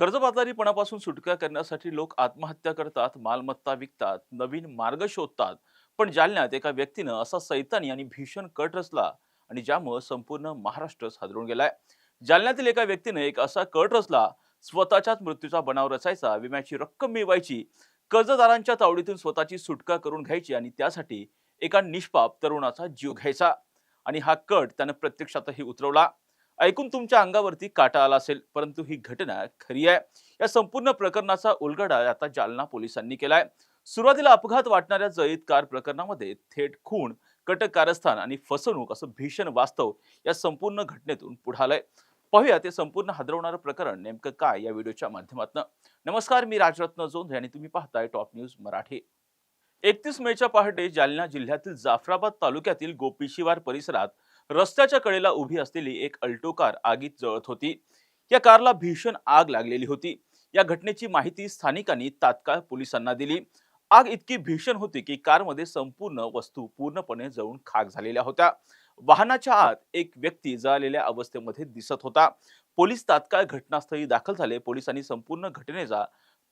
कर्जबाजारीपणापासून सुटका करण्यासाठी लोक आत्महत्या करतात, मालमत्ता विकतात, नवीन मार्ग शोधतात. पण जालन्यात एका व्यक्तीनं असा सैतानी आणि भीषण कट रचला आणि ज्यामुळे संपूर्ण महाराष्ट्रच हादरून गेलाय. जालन्यातील एका व्यक्तीने एक असा कट रचला, स्वतःच्याच मृत्यूचा बनाव रचायचा, विम्याची रक्कम मिळवायची, कर्जदारांच्या तावडीतून स्वतःची सुटका करून घ्यायची आणि त्यासाठी एका निष्पाप तरुणाचा जीव घ्यायचा. आणि हा कट त्यानं प्रत्यक्षातही उतरवला. ऐकून तुमच्या अंगावरती काटा आला असेल, परंतु ही घटना खरी आहे. या संपूर्ण प्रकरणाचा उलगडा आता जालना पोलिसांनी केलाय. सुरुवातीला अपघात वाटणाऱ्या जळीत कार प्रकरणामध्ये थेट खून, कटक कारस्थान आणि फसवणूक असं भीषण वास्तव या संपूर्ण घटनेतून पुढे आलंय. पाहूया ते संपूर्ण हादरवणारं प्रकरण नेमकं काय या व्हिडिओच्या माध्यमातून. नमस्कार, मी राजरत्न जोंधळे आणि तुम्ही पाहताय टॉप न्यूज मराठी. 31 मेच्या पहाटे जालना जिल्ह्यातील जाफराबाद तालुक्यातील गोपीशिवार परिसरात रस्त्याच्या कडेला उभी असलेली एक अल्टो कार आगीत जळत होती. या कारला भीषण आग लागलेली होती. या घटनेची माहिती स्थानिकांनी तात्काळ पोलिसांना दिली. आग इतकी भीषण होती की कारमध्ये संपूर्ण वस्तू पूर्णपणे जळून खाक झालेल्या होत्या. वाहनाच्या आत एक व्यक्ती जळलेल्या अवस्थेमध्ये दिसत होता. पोलीस तात्काळ घटनास्थळी दाखल झाले. पोलिसांनी संपूर्ण घटनेचा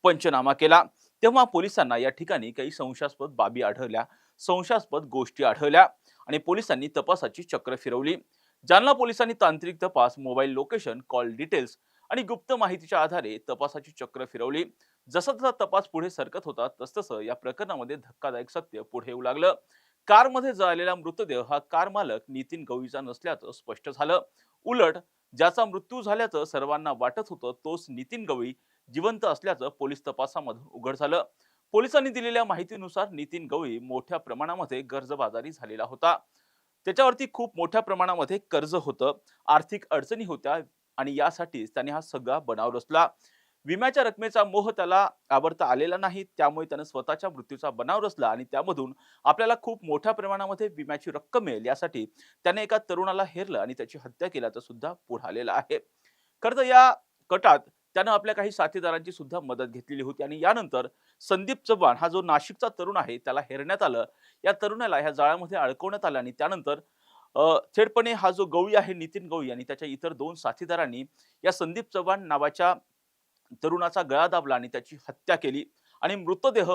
पंचनामा केला. तेव्हा पोलिसांना या ठिकाणी काही संशयास्पद बाबी आढळल्या, संशयास्पद गोष्टी आढळल्या आणि पोलिसांनी तपासाची चक्र फिरवली. जालना पोलिसांनी तांत्रिक तपास, मोबाईल लोकेशन, कॉल डिटेल्स आणि गुप्त माहितीच्या आधारे तपासाची चक्र फिरवली. जसा जसा तपास पुढे सरकत होता तसतसं या प्रकरणामध्ये धक्कादायक सत्य पुढे येऊ लागलं. कारमध्ये जळालेला मृतदेह हा कार मालक नितीन गवळीचा नसल्याचं स्पष्ट झालं. उलट ज्याचा मृत्यू झाल्याचं सर्वांना वाटत होतं तोच नितीन गवळी जिवंत असल्याचं पोलीस तपासामधून उघड झालं. पोलिसांनी दिलेल्या माहितीनुसार नितीन गवळी मोठ्या प्रमाणामध्ये कर्जबाजारी झालेला होता. त्याच्यावरती खूप मोठ्या प्रमाणामध्ये कर्ज होतं, आर्थिक अडचणी होत्या आणि यासाठीच त्याने हा सगळा बनाव रचला. विम्याच्या रकमेचा मोह त्याला आवरता आलेला नाही, त्यामुळे त्याने स्वतःच्या मृत्यूचा बनाव रचला आणि त्यामधून आपल्याला खूप मोठ्या प्रमाणामध्ये विम्याची रक्कम मिळेल यासाठी त्याने एका तरुणाला हेरलं आणि त्याची हत्या केल्याचं सुद्धा पुढे आलेलं आहे. खरं तर या कटात त्यानं आपल्या काही साथीदारांची सुद्धा मदत घेतलेली होती आणि यानंतर संदीप चव्हाण हा जो नाशिकचा तरुण आहे त्याला हेरण्यात आलं. या तरुणाला ह्या जाळ्यामध्ये अडकवण्यात आलं आणि त्यानंतर थेटपणे हा जो गवळी आहे नितीन गवळी आणि त्याच्या इतर दोन साथीदारांनी या संदीप चव्हाण नावाच्या तरुणाचा गळा दाबला आणि त्याची हत्या केली. आणि मृतदेह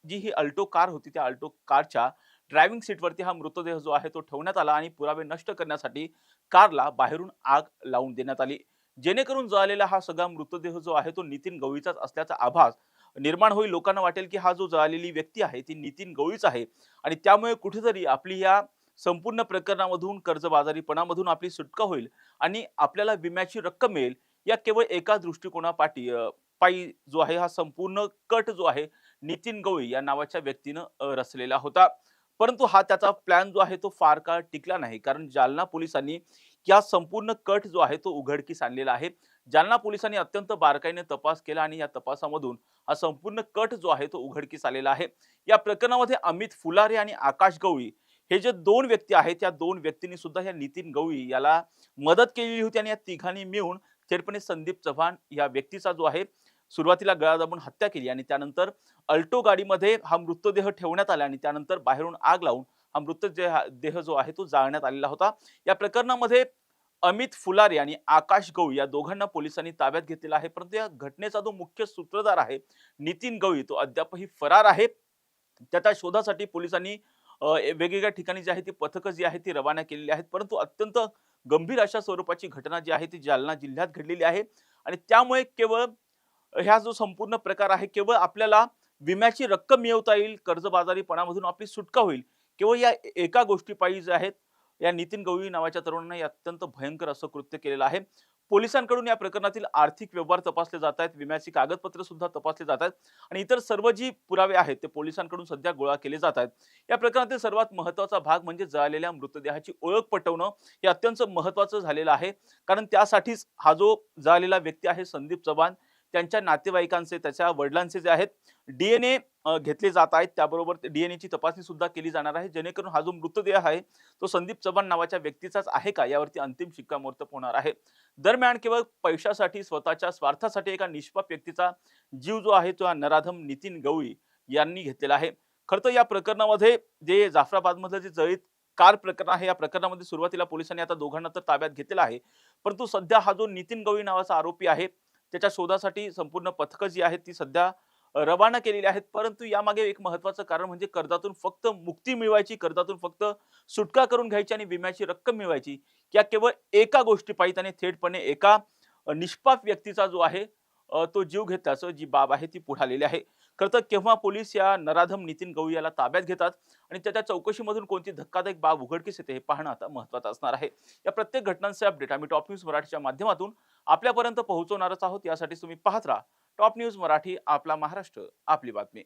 जी ही अल्टो कार होती त्या अल्टो कारच्या ड्रायव्हिंग सीटवरती हा मृतदेह जो आहे तो ठेवण्यात आला आणि पुरावे नष्ट करण्यासाठी कारला बाहेरून आग लावून देण्यात आली. जेणेकरून जळालेला हा सगळा मृतदेह जो आहे तो नितीन गवळीचाच असल्याचा आभास निर्माण होईल. लोकांना वाटेल की हा जो जळालेली व्यक्ती आहे ती नितीन गवळीच आहे आणि त्यामुळे कुठेतरी आपली या संपूर्ण प्रकरणामधून, कर्जबाजारीपणामधून आपली सुटका होईल आणि आपल्याला विम्याची रक्कम मिळेल. या केवळ एका दृष्टिकोनापाठी पायी जो आहे हा संपूर्ण कट जो आहे नितीन गवळी या नावाच्या व्यक्तीनं रचलेला होता. परंतु हा त्याचा प्लॅन जो आहे तो फार काळ टिकला नाही, कारण जालना पोलिसांनी या संपूर्ण कट जो आहे तो उघडकीस आणलेला आहे. जालना पोलिसांनी अत्यंत बारकाईने तपास केला आणि या तपासामधून हा संपूर्ण कट जो आहे तो उघडकीस आलेला आहे. या प्रकरणामध्ये अमित फुलारे आणि आकाश गवळी हे जे दोन व्यक्ती आहेत, या दोन व्यक्तींनी सुद्धा या नितीन गवळी याला मदत केलेली होती आणि या तिघांनी मिळून थेटपणे संदीप चव्हाण या व्यक्तीचा जो आहे सुरुवातीला गळा दाबून हत्या केली आणि त्यानंतर अल्टो गाडीमध्ये हा मृतदेह ठेवण्यात आला आणि त्यानंतर बाहेरून आग लावून हा मृतदेह जो आहे तो जाळण्यात आलेला होता. या प्रकरणामध्ये अमित फुलारे आणि आकाश गवळी या दोघांना पोलिसांनी ताब्यात घेतलेला आहे. परंतु या घटनेचा जो मुख्य सूत्रधार आहे नितीन गवळी तो अद्यापही फरार आहे. त्याच्या शोधासाठी पोलिसांनी वेगवेगळ्या ठिकाणी जी आहे ती पथकं जी आहे ती रवाना केलेली आहेत. परंतु अत्यंत गंभीर अशा स्वरूपाची घटना जी आहे ती जालना जिल्ह्यात घडलेली आहे आणि त्यामुळे केवळ ह्या जो संपूर्ण प्रकार आहे केवळ आपल्याला विम्याची रक्कम मिळवता येईल, कर्जबाजारीपणामधून आपली सुटका होईल, केवळ या एका गोष्टीपायी जे आहेत या नितीन गवळी नावाच्या तरुणाने अत्यंत भयंकर असं कृत्य केलेलं आहे. पोलिसांकडून या प्रकरणातील आर्थिक व्यवहार तपासले जात आहेत, विम्याची कागदपत्र सुद्धा तपासले जात आहेत आणि इतर सर्व जी पुरावे आहेत ते पोलिसांकडून सध्या गोळा केले जात आहेत. या प्रकरणातील सर्वात महत्त्वाचा भाग म्हणजे जळालेल्या मृतदेहाची ओळख पटवणं हे अत्यंत महत्त्वाचं झालेलं आहे. कारण त्यासाठीच हा जो जळालेला व्यक्ती आहे संदीप चव्हाण त्यांच्या नातेवाईकांचे, त्याच्या वडिलांचे जे आहेत डीएनए घेतले जात आहेत. त्याबरोबर डीएनएची तपासणी सुद्धा केली जाणार आहे, जेणेकरून हा जो मृतदेह आहे तो संदीप चव्हाण नावाच्या व्यक्तीचाच आहे का यावरती अंतिम शिक्कामोर्तब होणार आहे. दरम्यान केवळ पैशासाठी, स्वतःच्या स्वार्थासाठी एका निष्पाप व्यक्तीचा जीव जो आहे तो नराधम नितीन गवळी यांनी घेतलेला आहे. खरं तर या प्रकरणामध्ये जे जाफराबादमधलं जे जळीत कार प्रकरण आहे या प्रकरणामध्ये सुरुवातीला पोलिसांनी आता दोघांना तर ताब्यात घेतलेला आहे. परंतु सध्या हा जो नितीन गवळी नावाचा आरोपी आहे त्याच्या शोधासाठी संपूर्ण पथकं जी आहेत ती सध्या रवाना केलेली आहेत. परंतु यामागे एक महत्त्वाचं कारण म्हणजे कर्जातून फक्त मुक्ती मिळवायची, कर्जातून फक्त सुटका करून घ्यायची आणि विम्याची रक्कम मिळवायची. या केवळ एका गोष्टीपायी त्याने थेटपणे एका निष्पाप व्यक्तीचा जो आहे तो जीव घेतल्याचं जी बाब आहे ती पुढे आलेली आहे. खरं तर केव्हा पोलीस या नराधम नितीन गवळी याला ताब्यात घेतात आणि त्याच्या चौकशीमधून कोणती धक्कादायक बाब उघडकीस येते हे पाहणं आता महत्त्वाचं असणार आहे. या प्रत्येक घटनांचे अपडेट आम्ही टॉप न्यूज मराठीच्या माध्यमातून आपल्यापर्यंत पोहोचवणारच आहोत. यासाठी तुम्ही पाहत राहा टॉप न्यूज मराठी, आपला महाराष्ट्र, आपली बातमी.